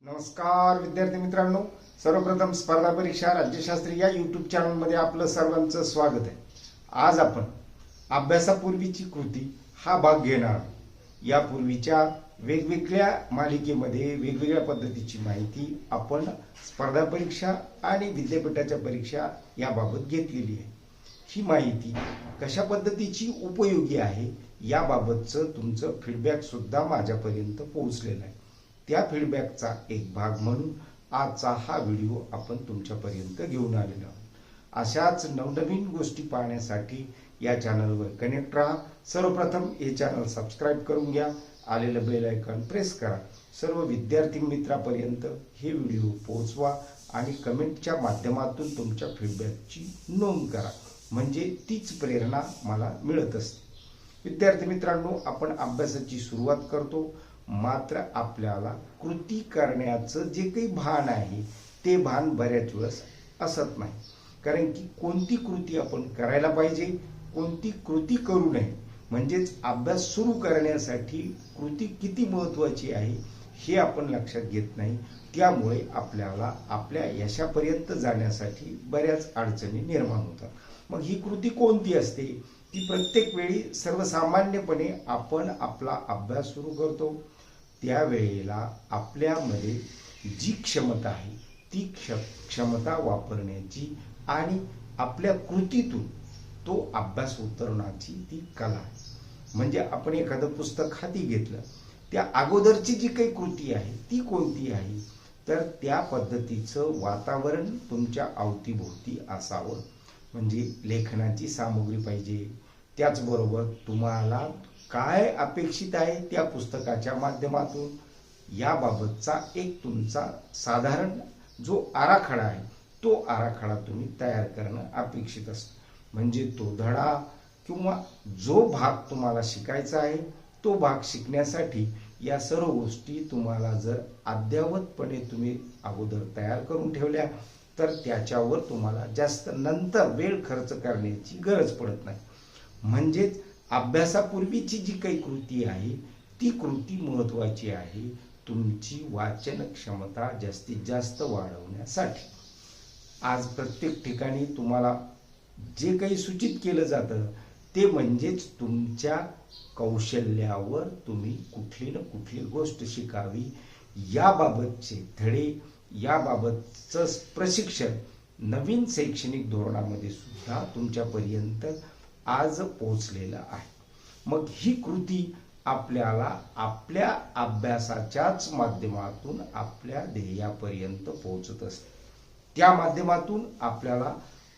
नमस्कार विद्यार्थी मित्रांनो, सर्वप्रथम स्पर्धा परीक्षा राज्यशास्त्री या यूट्यूब चॅनलमध्ये आपलं सर्वांचं स्वागत आहे। आज आपण अभ्यासापूर्वीची कृती हा भाग घेणार आहोत। यापूर्वीच्या वेगवेगळ्या मालिकेमध्ये वेगवेगळ्या पद्धतीची माहिती आपण स्पर्धा परीक्षा आणि विद्यापीठाच्या परीक्षा याबाबत घेतलेली आहे। ही माहिती कशा पद्धतीची उपयोगी आहे याबाबतचं तुमचं फीडबॅक सुद्धा माझ्यापर्यंत पोहोचलेला आहे। त्या फीडबॅकचा एक भाग म्हणून आजचा हा व्हिडिओ आपण तुमच्यापर्यंत घेऊन आलेलो आहोत। अशाच नवनवीन गोष्टी पाहण्यासाठी या चॅनलवर कनेक्ट राहा। सर्वप्रथम हे चॅनल सबस्क्राईब करून घ्या, आलेलं बेल आयकॉन प्रेस करा। सर्व विद्यार्थी मित्रांपर्यंत हे व्हिडिओ पोहोचवा आणि कमेंटच्या माध्यमातून तुमच्या फीडबॅकची नोंद करा, म्हणजे तीच प्रेरणा मला मिळत असते। विद्यार्थी मित्रांनो, आपण अभ्यासाची सुरुवात करतो, मात्र आपल्याला कृती करण्याचं जे काही भान आहे ते भान बऱ्याच वेळेस असत नाही। कारण की कोणती कृती आपण करायला पाहिजे, कोणती कृती करू नये, म्हणजेच अभ्यास सुरू करण्यासाठी कृती किती महत्त्वाची आहे हे आपण लक्षात घेत नाही। त्यामुळे आपल्याला आपल्या यशापर्यंत जाण्यासाठी बऱ्याच अडचणी निर्माण होतात। मग ही कृती कोणती असते? ती प्रत्येक वेळी सर्वसामान्यपणे आपण आपला अभ्यास सुरू करतो त्यावेळेला आपल्यामध्ये जी क्षमता आहे ती क्षमता वापरण्याची आणि आपल्या कृतीतून तो अभ्यास उतरवण्याची ती कला आहे। म्हणजे आपण एखादं पुस्तक हाती घेतलं, त्या अगोदरची जी काही कृती आहे ती कोणती आहे, तर त्या पद्धतीचं वातावरण तुमच्या अवतीभोवती असावं। म्हणजे लेखनाची सामुग्री पाहिजे, त्याचबरोबर तुम्हाला काय अपेक्षित आहे त्या पुस्तकाच्या माध्यमातून याबाबतचा एक तुमचा साधारण जो आराखडा आहे तो आराखडा तुम्ही तयार करणं अपेक्षित असतं। म्हणजे तो धडा किंवा जो भाग तुम्हाला शिकायचा आहे तो भाग शिकण्यासाठी या सर्व गोष्टी तुम्हाला जर अद्ययावतपणे तुम्ही अगोदर तयार करून ठेवल्या तर त्याच्यावर तुम्हाला जास्त नंतर वेळ खर्च करण्याची गरज पडत नाही। म्हणजेच अभ्यासापूर्वीची जी काही कृती आहे ती कृती महत्त्वाची आहे तुमची वाचन क्षमता जास्तीत जास्त वाढवण्यासाठी। आज प्रत्येक ठिकाणी तुम्हाला जे काही सूचित केलं जातं ते म्हणजेच तुमच्या कौशल्यावर तुम्ही कुठली ना कुठली गोष्ट शिकावी याबाबतचे धडे, याबाबतचं प्रशिक्षण नवीन शैक्षणिक धोरणामध्ये सुद्धा तुमच्यापर्यंत आज पोहोचलेलं आहे। मग ही कृती आपल्याला आपल्या अभ्यासाच्याच माध्यमातून आपल्या ध्येयापर्यंत पोहोचत असते। त्या माध्यमातून आपल्याला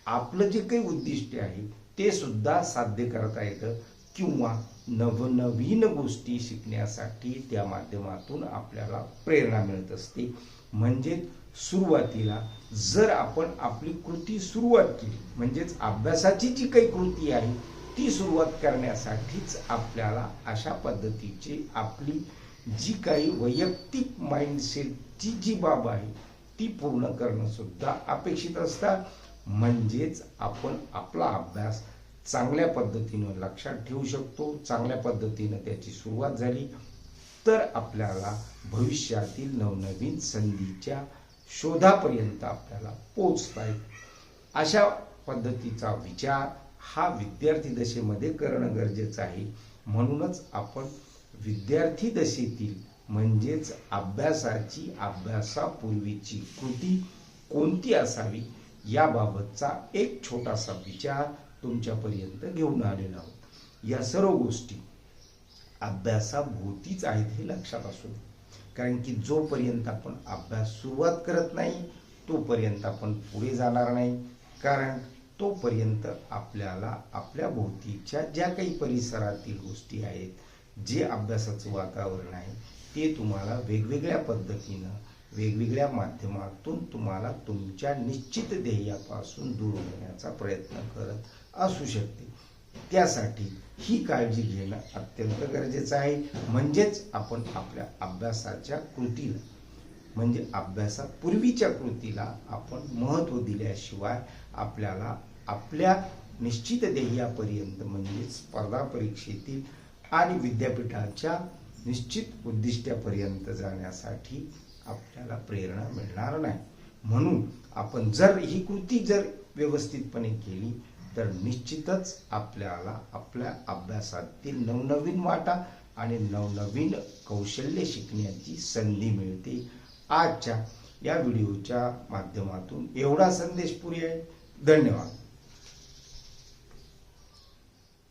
आपलं जे काही उद्दिष्ट आहे ते सुद्धा साध्य करता येतं किंवा नवनवीन गोष्टी शिकण्यासाठी त्या माध्यमातून आपल्याला प्रेरणा मिळत असते। म्हणजे सुरुवातीला जर आपण आपली कृती सुरुवात केली, म्हणजेच अभ्यासाची जी काही कृती आहे ती सुरुवात करण्यासाठीच आपल्याला अशा पद्धतीची आपली जी काही वैयक्तिक माइंडसेटची जी बाब आहे ती पूर्ण करणं सुद्धा अपेक्षित असतं। म्हणजेच आपण आपला अभ्यास चांगल्या पद्धतीनं लक्षात ठेवू शकतो। चांगल्या पद्धतीनं त्याची सुरुवात झाली तर आपल्याला भविष्यातील नवनवीन संधीच्या शोधापर्यंत आपल्याला पोहोचता येईल। अशा पद्धतीचा विचार हा विद्यार्थी दशेमध्ये करणं गरजेचं आहे। म्हणूनच आपण विद्यार्थी दशेतील म्हणजेच अभ्यासापूर्वीची कृती कोणती असावी याबाबतचा एक छोटासा विचार तुमच्यापर्यंत घेऊन आलेला आहोत। या सर्व गोष्टी अभ्यासाभोवतीच आहेत हे लक्षात असू दे। कारण की जोपर्यंत आपण अभ्यास सुरुवात करत नाही तोपर्यंत आपण पुढे जाणार नाही। कारण तोपर्यंत आपल्याला आपल्या भोवतीच्या ज्या काही परिसरातील गोष्टी आहेत, जे अभ्यासाचं वातावरण आहे ते तुम्हाला वेगवेगळ्या पद्धतीनं वेगवेगळ्या माध्यमातून तुम्हाला तुमच्या निश्चित ध्येयापासून दूर होण्याचा प्रयत्न करत असू शकते। त्यासाठी ही काळजी घेणं अत्यंत गरजेचं आहे। म्हणजेच आपण आपल्या अभ्यासाच्या कृतीला म्हणजे अभ्यासापूर्वीच्या कृतीला आपण महत्त्व दिल्याशिवाय आपल्याला आपल्या निश्चित ध्येयापर्यंत म्हणजे स्पर्धा परीक्षेतील आणि विद्यापीठाच्या निश्चित उद्दिष्टापर्यंत जाण्यासाठी आपल्याला प्रेरणा मिळणार नाही. म्हणून आपण जर ही कृती जर व्यवस्थितपणे केली तर निश्चितच आपल्याला आपल्या अभ्यासातील नवनवीन वाटा आणि नवनवीन कौशल्य शिकण्याची संधी मिळते. आजच्या या व्हिडिओच्या माध्यमातून एवढा संदेश पुरे आहे. धन्यवाद.